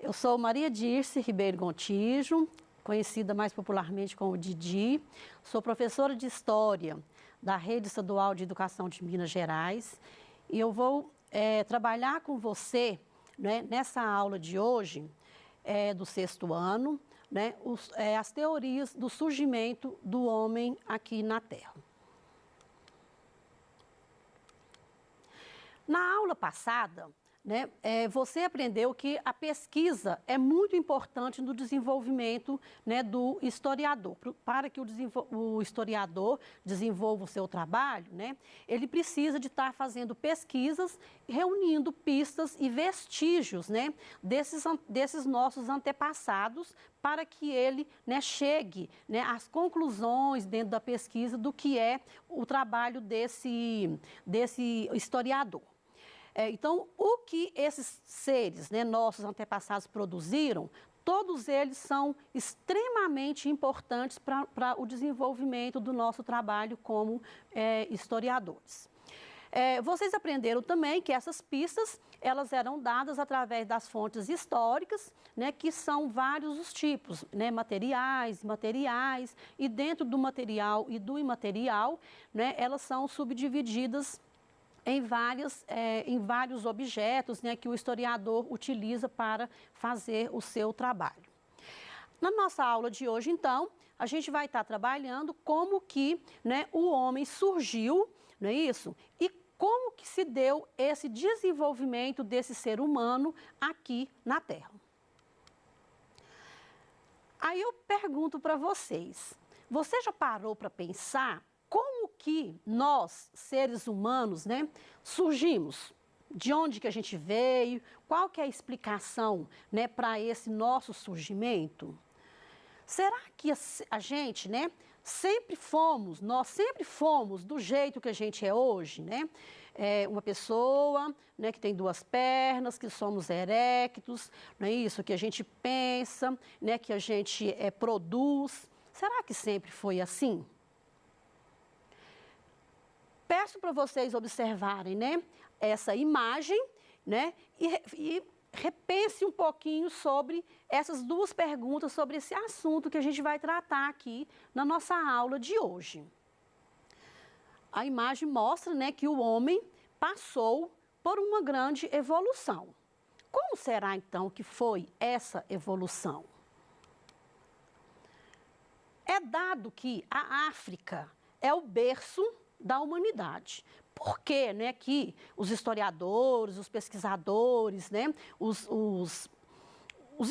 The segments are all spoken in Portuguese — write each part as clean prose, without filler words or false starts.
Eu sou Maria Dirce Ribeiro Gontijo, conhecida mais popularmente como Didi. Sou professora de História da Rede Estadual de Educação de Minas Gerais e eu vou trabalhar com você, né, nessa aula de hoje, do 6º ano, né, as teorias do surgimento do homem aqui na Terra. Na aula passada, né, você aprendeu que a pesquisa é muito importante no desenvolvimento, né, do historiador. Para que o historiador desenvolva o seu trabalho, né, ele precisa de estar fazendo pesquisas, reunindo pistas e vestígios, né, desses nossos antepassados, para que ele, né, chegue, né, às conclusões dentro da pesquisa do que é o trabalho desse historiador. Então, o que esses seres, né, nossos antepassados produziram, todos eles são extremamente importantes para o desenvolvimento do nosso trabalho como historiadores. Vocês aprenderam também que essas pistas, elas eram dadas através das fontes históricas, né, que são vários os tipos, né, materiais, imateriais, e dentro do material e do imaterial, né, elas são subdivididas em vários objetos, né, que o historiador utiliza para fazer o seu trabalho. Na nossa aula de hoje, então, a gente vai estar trabalhando como que, né, o homem surgiu, não é isso? E como que se deu esse desenvolvimento desse ser humano aqui na Terra. Aí eu pergunto para vocês, você já parou para pensar como que nós, seres humanos, né, surgimos? De onde que a gente veio? Qual que é a explicação, né, para esse nosso surgimento? Será que a gente, né, nós sempre fomos do jeito que a gente é hoje, né? Uma pessoa, né, que tem 2 pernas, que somos erectos, não é isso? Que a gente pensa, né, que a gente produz. Será que sempre foi assim? Peço para vocês observarem, né, essa imagem, né, e repense um pouquinho sobre essas 2 perguntas, sobre esse assunto que a gente vai tratar aqui na nossa aula de hoje. A imagem mostra, né, que o homem passou por uma grande evolução. Como será, então, que foi essa evolução? É dado que a África é o berço da humanidade. Por quê, né, que os historiadores, os pesquisadores, né, os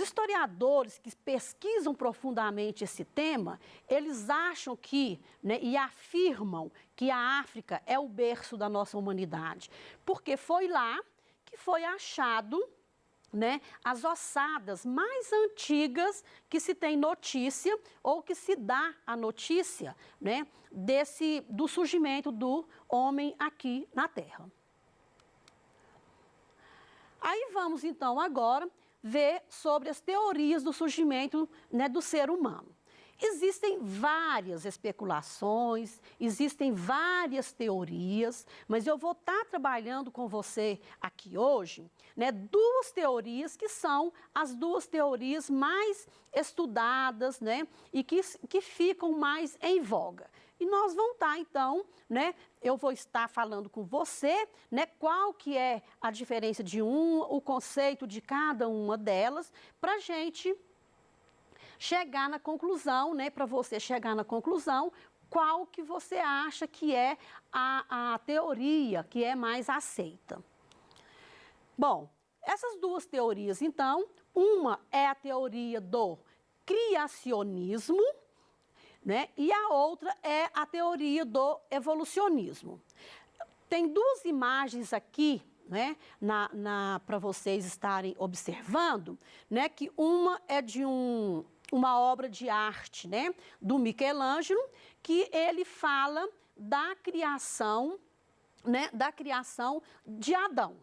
historiadores que pesquisam profundamente esse tema, eles acham que, né, e afirmam que a África é o berço da nossa humanidade, porque foi lá que foi achado, né, as ossadas mais antigas que se tem notícia ou que se dá a notícia, né, do surgimento do homem aqui na Terra. Aí vamos então agora ver sobre as teorias do surgimento, né, do ser humano. Existem várias especulações, existem várias teorias, mas eu vou estar trabalhando com você aqui hoje, né, 2 teorias que são as 2 teorias mais estudadas, né, e que ficam mais em voga. E nós vamos estar, então, né, eu vou estar falando com você, né, qual que é a diferença de o conceito de cada uma delas, para a gente chegar na conclusão, né, para você chegar na conclusão, qual que você acha que é a teoria que é mais aceita. Bom, essas 2 teorias, então, uma é a teoria do criacionismo, né, e a outra é a teoria do evolucionismo. Tem 2 imagens aqui, né, para vocês estarem observando, né, que uma é de uma obra de arte, né, do Michelangelo, que ele fala da criação, né, de Adão.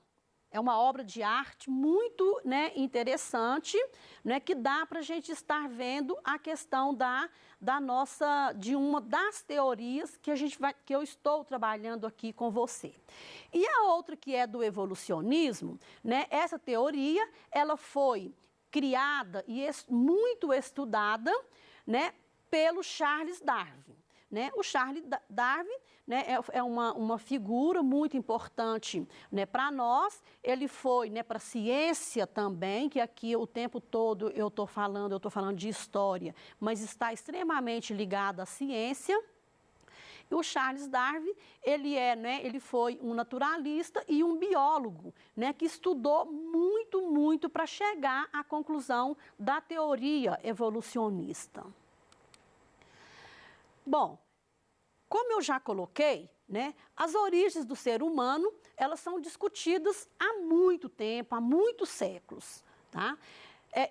É uma obra de arte muito, né, interessante, né, que dá para a gente estar vendo a questão de uma das teorias que eu estou trabalhando aqui com você. E a outra, que é do evolucionismo, né, essa teoria, ela foi criada e muito estudada, né, pelo Charles Darwin. Né? O Charles Darwin, né, é uma figura muito importante, né, para nós. Ele foi, né, para a ciência também, que aqui o tempo todo eu estou falando de história, mas está extremamente ligado à ciência. E o Charles Darwin, ele foi um naturalista e um biólogo, né, que estudou muito para chegar à conclusão da teoria evolucionista. Bom, como eu já coloquei, né, as origens do ser humano, elas são discutidas há muito tempo, há muitos séculos, tá?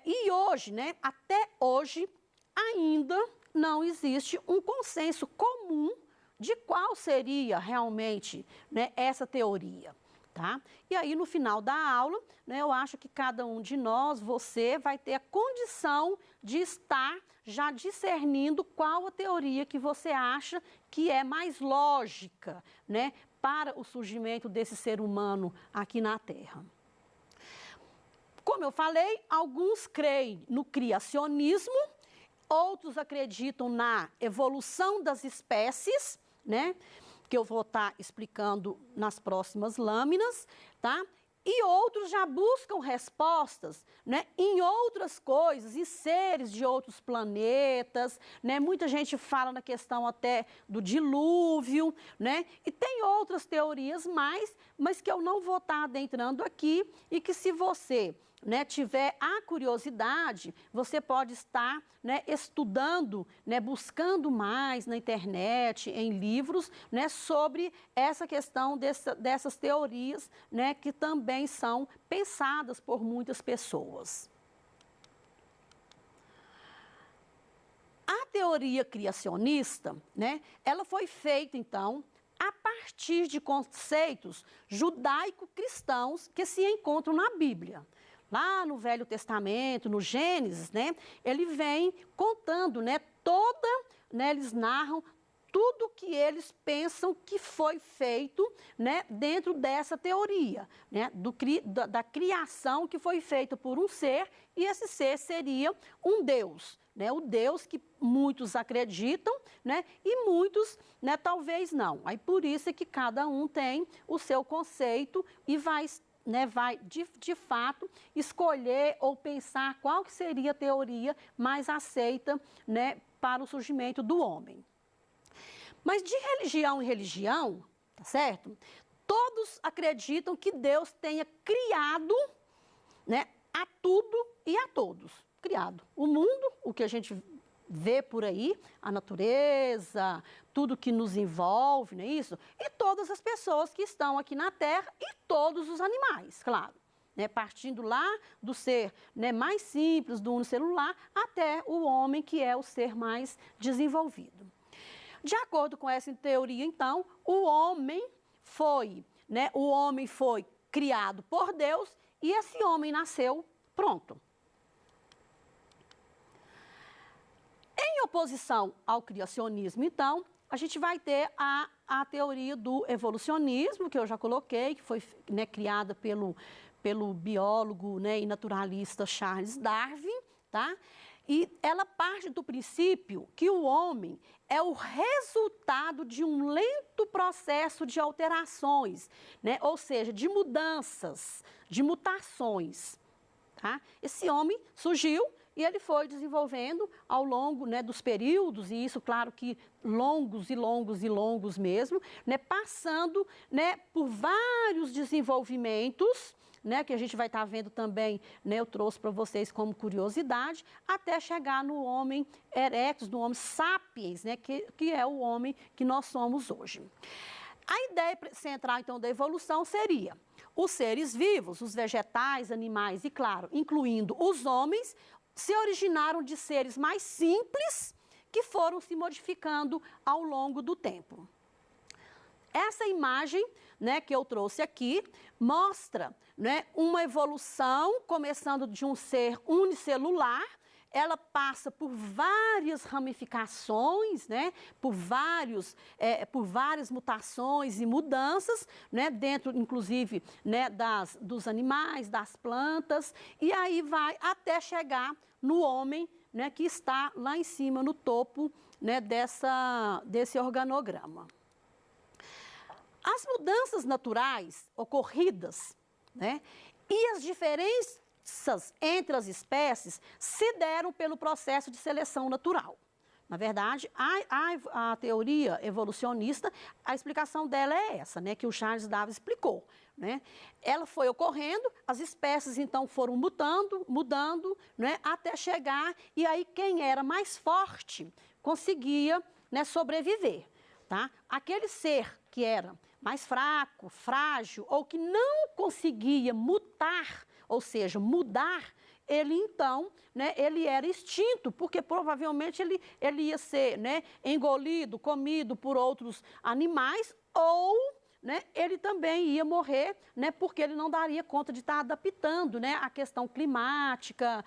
E hoje, né, até hoje, ainda não existe um consenso comum de qual seria realmente, né, essa teoria. Tá? E aí, no final da aula, né, eu acho que cada um de nós, você vai ter a condição de estar já discernindo qual a teoria que você acha que é mais lógica, né, para o surgimento desse ser humano aqui na Terra. Como eu falei, alguns creem no criacionismo, outros acreditam na evolução das espécies, né? Que eu vou estar explicando nas próximas lâminas, tá? E outros já buscam respostas, né, em outras coisas, em seres de outros planetas, né? Muita gente fala na questão até do dilúvio, né? E tem outras teorias mas que eu não vou estar adentrando aqui e que se você, né, tiver a curiosidade, você pode estar, né, estudando, né, buscando mais na internet, em livros, né, sobre essa questão dessas teorias, né, que também são pensadas por muitas pessoas. A teoria criacionista, né, ela foi feita, então, a partir de conceitos judaico-cristãos que se encontram na Bíblia. Lá no Velho Testamento, no Gênesis, né, ele vem contando, né, eles narram tudo que eles pensam que foi feito, né, dentro dessa teoria, né, da criação que foi feita por um ser, e esse ser seria um Deus, né, o Deus que muitos acreditam, né, e muitos, né, talvez não. Aí por isso é que cada um tem o seu conceito e vai de fato escolher ou pensar qual que seria a teoria mais aceita, né, para o surgimento do homem. Mas de religião em religião, tá certo? Todos acreditam que Deus tenha criado, né, a tudo e a todos. Criado o mundo, o que a gente vê por aí, a natureza, tudo que nos envolve, não é isso? E todas as pessoas que estão aqui na Terra e todos os animais, claro. Né? Partindo lá do ser, né, mais simples, do unicelular, até o homem, que é o ser mais desenvolvido. De acordo com essa teoria, então, o homem foi criado por Deus e esse homem nasceu pronto. Em oposição ao criacionismo, então, a gente vai ter a teoria do evolucionismo, que eu já coloquei, que foi, né, criada pelo biólogo, né, e naturalista Charles Darwin, tá? E ela parte do princípio que o homem é o resultado de um lento processo de alterações, né? Ou seja, de mudanças, de mutações. Tá? Esse homem surgiu e ele foi desenvolvendo ao longo, né, dos períodos, e isso, claro que longos e longos e longos mesmo, né, passando, né, por vários desenvolvimentos, né, que a gente vai estar vendo também, né, eu trouxe para vocês como curiosidade, até chegar no homem erectus, no homem sapiens, né, que é o homem que nós somos hoje. A ideia central, então, da evolução seria os seres vivos, os vegetais, animais e, claro, incluindo os homens, se originaram de seres mais simples que foram se modificando ao longo do tempo. Essa imagem, né, que eu trouxe aqui mostra, né, uma evolução começando de um ser unicelular, ela passa por várias ramificações, né? Por várias mutações e mudanças, né? Dentro, inclusive, né? Dos animais, das plantas, e aí vai até chegar no homem, né? Que está lá em cima, no topo, né? Desse organograma. As mudanças naturais ocorridas, né? E as diferenças entre as espécies se deram pelo processo de seleção natural. Na verdade, a teoria evolucionista, a explicação dela é essa, né, que o Charles Darwin explicou, né? Ela foi ocorrendo, as espécies então foram mudando, né, até chegar, e aí quem era mais forte conseguia, né, sobreviver, tá? Aquele ser que era mais fraco, frágil, ou que não conseguia mutar, ou seja, mudar, ele então, né, ele era extinto, porque provavelmente ele ia ser, né, engolido, comido por outros animais, ou, né, ele também ia morrer, né, porque ele não daria conta de estar adaptando, né, a questão climática,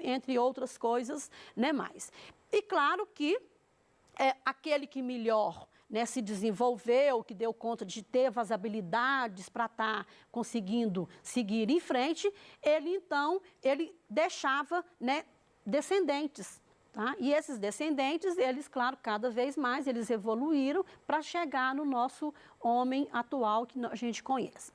entre outras coisas, né, mais. E claro que aquele que melhor, né, se desenvolveu, que deu conta de ter as habilidades para estar conseguindo seguir em frente, ele deixava, né, descendentes. Tá? E esses descendentes, eles, claro, cada vez mais, eles evoluíram para chegar no nosso homem atual que a gente conhece.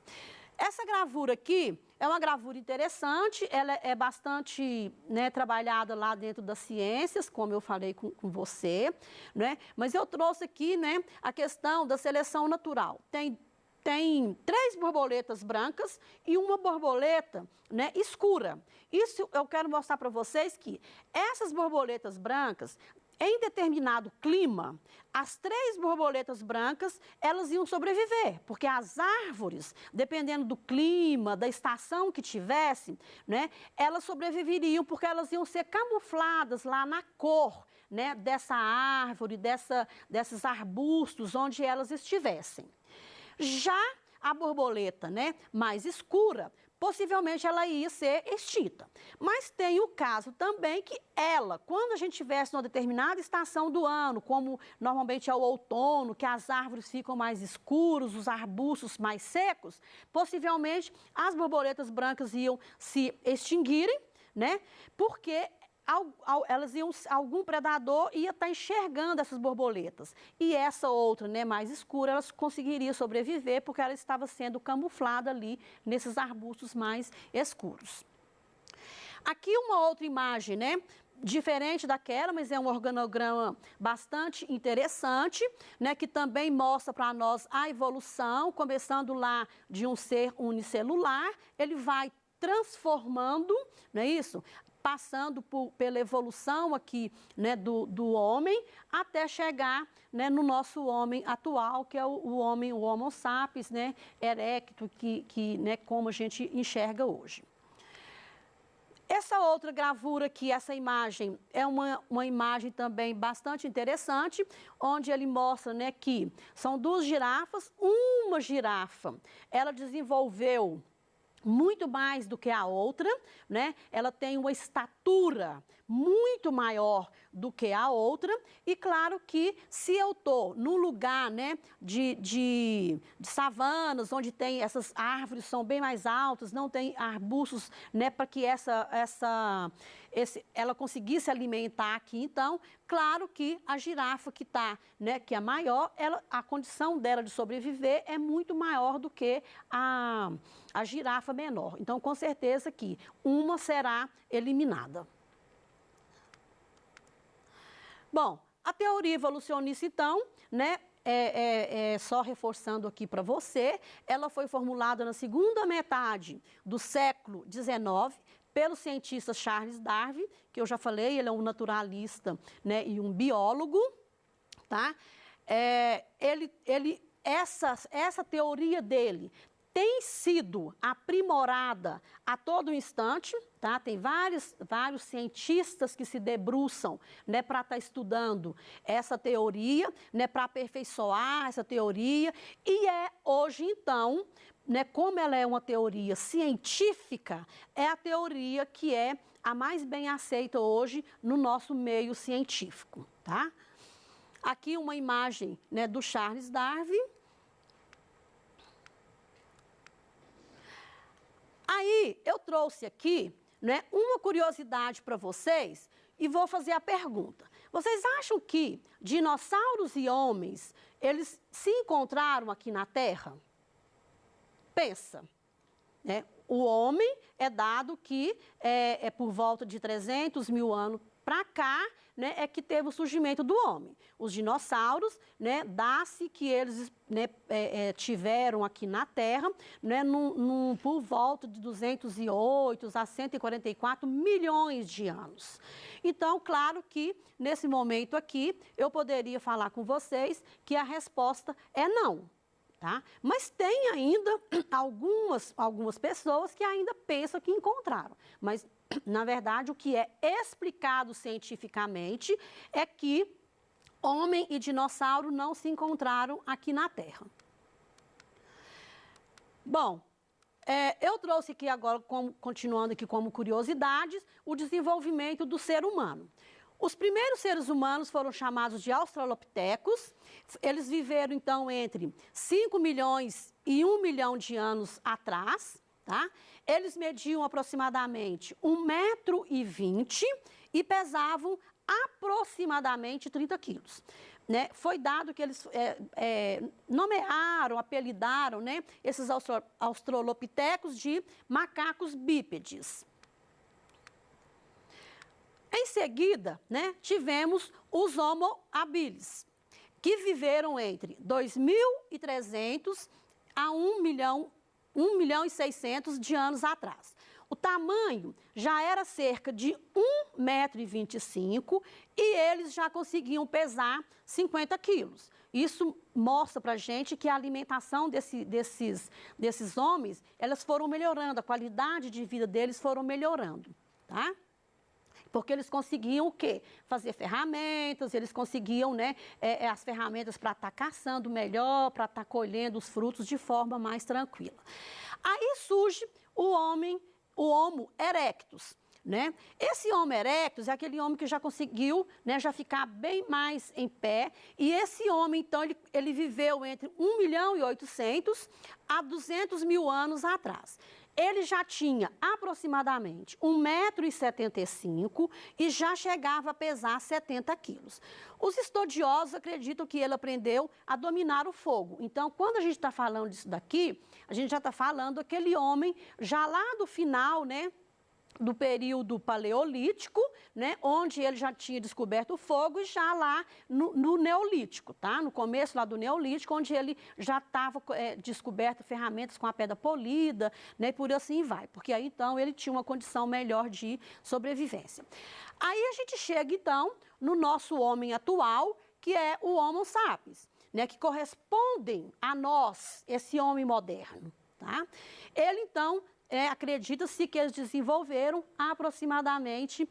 Essa gravura aqui é uma gravura interessante, ela é bastante, né, trabalhada lá dentro das ciências, como eu falei com você, né? Mas eu trouxe aqui, né, a questão da seleção natural. Tem 3 borboletas brancas e uma borboleta, né, escura. Isso eu quero mostrar para vocês que essas borboletas brancas, em determinado clima, as 3 borboletas brancas, elas iam sobreviver, porque as árvores, dependendo do clima, da estação que tivesse, né, elas sobreviveriam porque elas iam ser camufladas lá na cor, né, dessa árvore, desses arbustos onde elas estivessem. Já a borboleta, né, mais escura, possivelmente ela ia ser extinta. Mas tem o caso também que ela, quando a gente estivesse numa determinada estação do ano, como normalmente é o outono, que as árvores ficam mais escuros, os arbustos mais secos, possivelmente as borboletas brancas iam se extinguirem, né? Porque algum predador ia estar enxergando essas borboletas. E essa outra, né, mais escura, ela conseguiria sobreviver porque ela estava sendo camuflada ali nesses arbustos mais escuros. Aqui uma outra imagem, né, diferente daquela, mas é um organograma bastante interessante, né, que também mostra para nós a evolução, começando lá de um ser unicelular, ele vai transformando, não é isso? Passando pela evolução aqui, né, do homem, até chegar, né, no nosso homem atual, que é o Homo sapiens, né, erecto, né, como a gente enxerga hoje. Essa outra gravura aqui, essa imagem, é uma imagem também bastante interessante, onde ele mostra, né, que são 2 girafas, uma girafa, ela desenvolveu muito mais do que a outra, né? Ela tem uma estatura muito maior do que a outra, e claro que se eu estou num lugar, né, de savanas, onde tem essas árvores são bem mais altas, não tem arbustos, né, para que ela conseguisse alimentar aqui, então, claro que a girafa que está, né, que é maior, a condição dela de sobreviver é muito maior do que a girafa menor. Então, com certeza que uma será eliminada. Bom, a teoria evolucionista, então, né, só reforçando aqui para você, ela foi formulada na segunda metade do século XIX pelo cientista Charles Darwin, que eu já falei, ele é um naturalista, né, e um biólogo, tá? Essa teoria dele tem sido aprimorada a todo instante, tá? Tem vários cientistas que se debruçam, né, para estar estudando essa teoria, né, para aperfeiçoar essa teoria, e hoje, então, né, como ela é uma teoria científica, é a teoria que é a mais bem aceita hoje no nosso meio científico, tá? Aqui uma imagem, né, do Charles Darwin. Aí eu trouxe aqui, né, uma curiosidade para vocês e vou fazer a pergunta. Vocês acham que dinossauros e homens, eles se encontraram aqui na Terra? Pensa, né? O homem é dado que é por volta de 300 mil anos para cá, né, é que teve o surgimento do homem. Os dinossauros, né, dá-se que eles, né, tiveram aqui na Terra, né, por volta de 208 a 144 milhões de anos. Então, claro que nesse momento aqui, eu poderia falar com vocês que a resposta é não. Tá? Mas tem ainda algumas pessoas que ainda pensam que encontraram. Mas, na verdade, o que é explicado cientificamente é que homem e dinossauro não se encontraram aqui na Terra. Bom, eu trouxe aqui agora, continuando aqui como curiosidades, o desenvolvimento do ser humano. Os primeiros seres humanos foram chamados de australopitecos. Eles viveram, então, entre 5 milhões e 1 milhão de anos atrás, tá? Eles mediam aproximadamente 1,20 m e pesavam aproximadamente 30 quilos. Né? Foi dado que eles nomearam, apelidaram, né, esses australopitecos de macacos bípedes. Em seguida, né, tivemos os Homo habilis, que viveram entre 2.300 a 1.600.000 de anos atrás. O tamanho já era cerca de 1,25 m e eles já conseguiam pesar 50 quilos. Isso mostra para a gente que a alimentação desses homens, elas foram melhorando, a qualidade de vida deles foram melhorando, tá? Porque eles conseguiam o quê? Fazer ferramentas, eles conseguiam, né, as ferramentas para estar caçando melhor, para estar colhendo os frutos de forma mais tranquila. Aí surge o Homo erectus, né? Esse Homo erectus é aquele homem que já conseguiu, né, já ficar bem mais em pé. E esse homem, então, ele viveu entre 1.800.000 a 200.000 anos atrás. Ele já tinha aproximadamente 1,75 m e já chegava a pesar 70 quilos. Os estudiosos acreditam que ele aprendeu a dominar o fogo. Então, quando a gente está falando disso daqui, a gente já está falando daquele homem já lá do final, né, do período paleolítico, né, onde ele já tinha descoberto o fogo, e já lá no Neolítico, tá? No começo lá do Neolítico, onde ele já estava descoberto ferramentas com a pedra polida, né, e por assim vai, porque aí então ele tinha uma condição melhor de sobrevivência. Aí a gente chega então no nosso homem atual, que é o Homo sapiens, né, que correspondem a nós, esse homem moderno, tá? Ele então acredita-se que eles desenvolveram há aproximadamente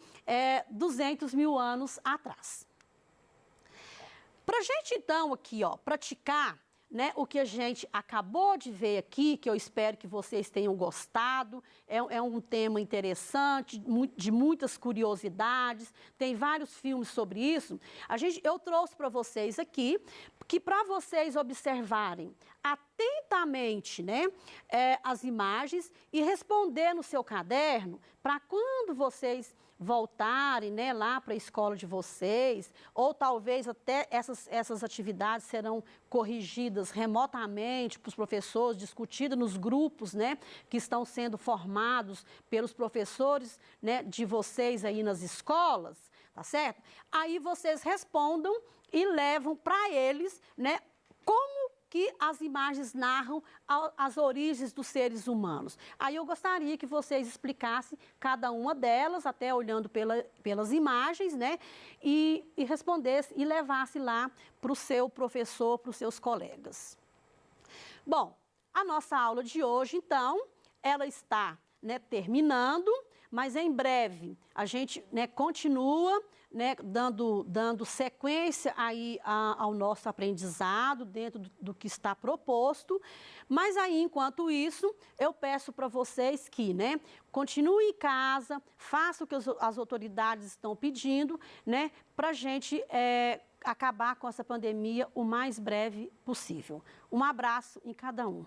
200.000 anos atrás. Para a gente, então, aqui, ó, praticar, né, o que a gente acabou de ver aqui, que eu espero que vocês tenham gostado, é um tema interessante, de muitas curiosidades, tem vários filmes sobre isso. Eu trouxe para vocês aqui, que para vocês observarem atentamente, né, as imagens e responder no seu caderno, para quando vocês voltarem, né, lá para a escola de vocês, ou talvez até essas atividades serão corrigidas remotamente para os professores, discutidas nos grupos, né, que estão sendo formados pelos professores, né, de vocês aí nas escolas, tá certo? Aí vocês respondam e levam para eles, né, como que as imagens narram as origens dos seres humanos. Aí eu gostaria que vocês explicassem cada uma delas, até olhando pelas imagens, né, e respondessem e levassem lá para o seu professor, para os seus colegas. Bom, a nossa aula de hoje, então, ela está, né, terminando, mas em breve a gente, né, continua, né, dando sequência aí ao nosso aprendizado dentro do que está proposto. Mas aí, enquanto isso, eu peço para vocês que, né, continuem em casa, façam o que as autoridades estão pedindo, né, para a gente acabar com essa pandemia o mais breve possível. Um abraço em cada um.